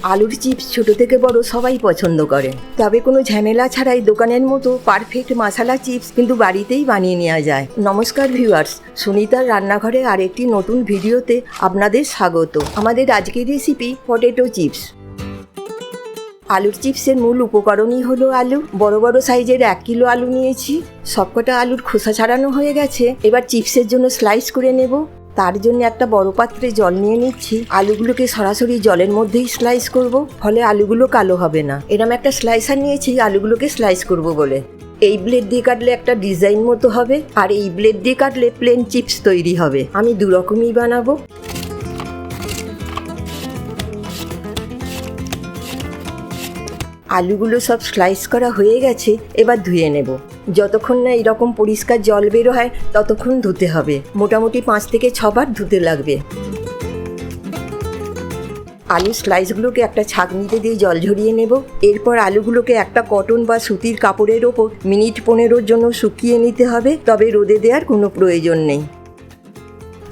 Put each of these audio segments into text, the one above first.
আলুর চিপস ছোট থেকে বড় সবাই পছন্দ করে, তবে কোনো ঝামেলা ছাড়াই দোকানের মতো পারফেক্ট মশলা চিপস কিন্তু বাড়িতেই বানিয়ে নেওয়া যায়। নমস্কার ভিউয়ার্স, সুনিতার রান্নাঘরে আরেকটি নতুন ভিডিওতে আপনাদের স্বাগত। আমাদের আজকের রেসিপি পটেটো চিপস। আলুর চিপসের মূল উপকরণই হলো আলু। বড় বড় সাইজের 1 কিলো আলু নিয়েছি। সবকটা আলুর খোসা ছাড়ানো হয়ে গেছে। এবার চিপসের জন্য স্লাইস করে নেব। তার জন্য একটা বড় পাত্রে জল নিয়ে নিচ্ছি। আলুগুলোকে সরাসরি জলের মধ্যেই স্লাইস করব, ফলে আলুগুলো কালো হবে না। এরকম একটা স্লাইসার নিয়েছি আলুগুলোকে স্লাইস করব বলে। এই ব্লেড দিয়ে কাটলে একটা ডিজাইন মতো হবে, আর এই ব্লেড দিয়ে কাটলে প্লেন চিপস তৈরি হবে। আমি দু রকমই বানাবো। আলুগুলো সব স্লাইস করা হয়ে গেছে, এবার ধুয়ে নেব। যতক্ষণ না এরকম পরিষ্কার জল বেরো হয় ততক্ষণ ধুতে হবে। মোটামুটি 5 থেকে 6 বার ধুতে লাগবে। আলু স্লাইসগুলোকে একটা ছাঁকনিতে দিয়ে জল ঝরিয়ে নেব। এরপর আলুগুলোকে একটা কটন বা সুতির কাপড়ের ওপর মিনিট 15-র জন্য শুকিয়ে নিতে হবে, তবে রোদে দেওয়ার কোনো প্রয়োজন নেই।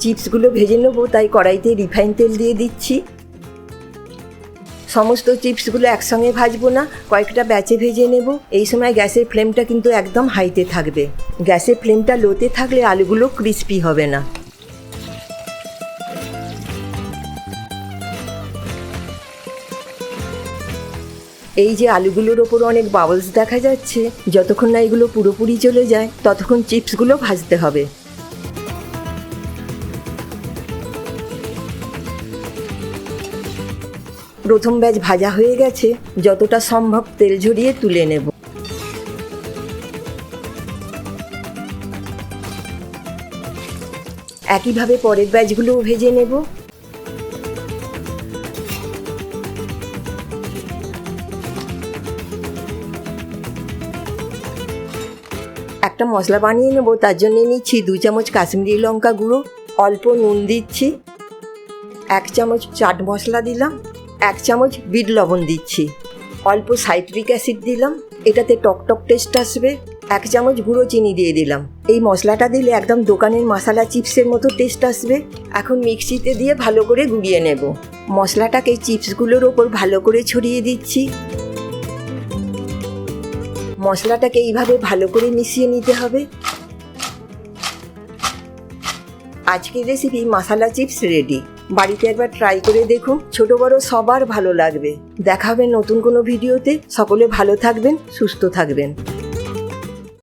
চিপসগুলো ভেজে নেব, তাই কড়াইতে রিফাইন তেল দিয়ে দিচ্ছি। সমস্ত চিপসগুলো একসঙ্গে ভাজবো না, কয়েকটা ব্যাচে ভেজে নেব। এই সময় গ্যাসের ফ্লেমটা কিন্তু একদম হাইতে থাকবে। গ্যাসের ফ্লেমটা লোতে থাকলে আলুগুলো ক্রিস্পি হবে না। এই যে আলুগুলোর ওপর অনেক বাবলস দেখা যাচ্ছে, যতক্ষণ না এগুলো পুরোপুরি চলে যায় ততক্ষণ চিপসগুলো ভাজতে হবে। প্রথম ব্যাচ ভাজা হয়ে গেছে, যতটা সম্ভব তেল ঝরিয়ে তুলে নেব। একইভাবে পরের ব্যাচগুলোও ভেজে নেব। একটা মশলা বানিয়ে নেব, তার জন্য নিচ্ছি 2 চামচ কাশ্মীরি লঙ্কা গুঁড়ো, অল্প নুন দিচ্ছি, 1 চামচ চাট মশলা দিলাম, 1 চামচ বিট লবণ দিচ্ছি, অল্প সাইট্রিক অ্যাসিড দিলাম, এটাতে টকটক টেস্ট আসবে। 1 চামচ গুঁড়ো চিনি দিয়ে দিলাম। এই মশলাটা দিলে একদম দোকানের মশলা চিপসের মতো টেস্ট আসবে। এখন মিক্সিতে দিয়ে ভালো করে গুঁড়িয়ে নেব। মশলাটাকে চিপসগুলোর ওপর ভালো করে ছড়িয়ে দিচ্ছি। মশলাটাকে এইভাবে ভালো করে মিশিয়ে নিতে হবে। আজকের রেসিপি মশলা চিপস রেডি। বাড়িতে একবার ট্রাই করে দেখুন, ছোট বড় সবার ভালো লাগবে। দেখা হবে নতুন কোনো ভিডিওতে। সকলে ভালো থাকবেন, সুস্থ থাকবেন।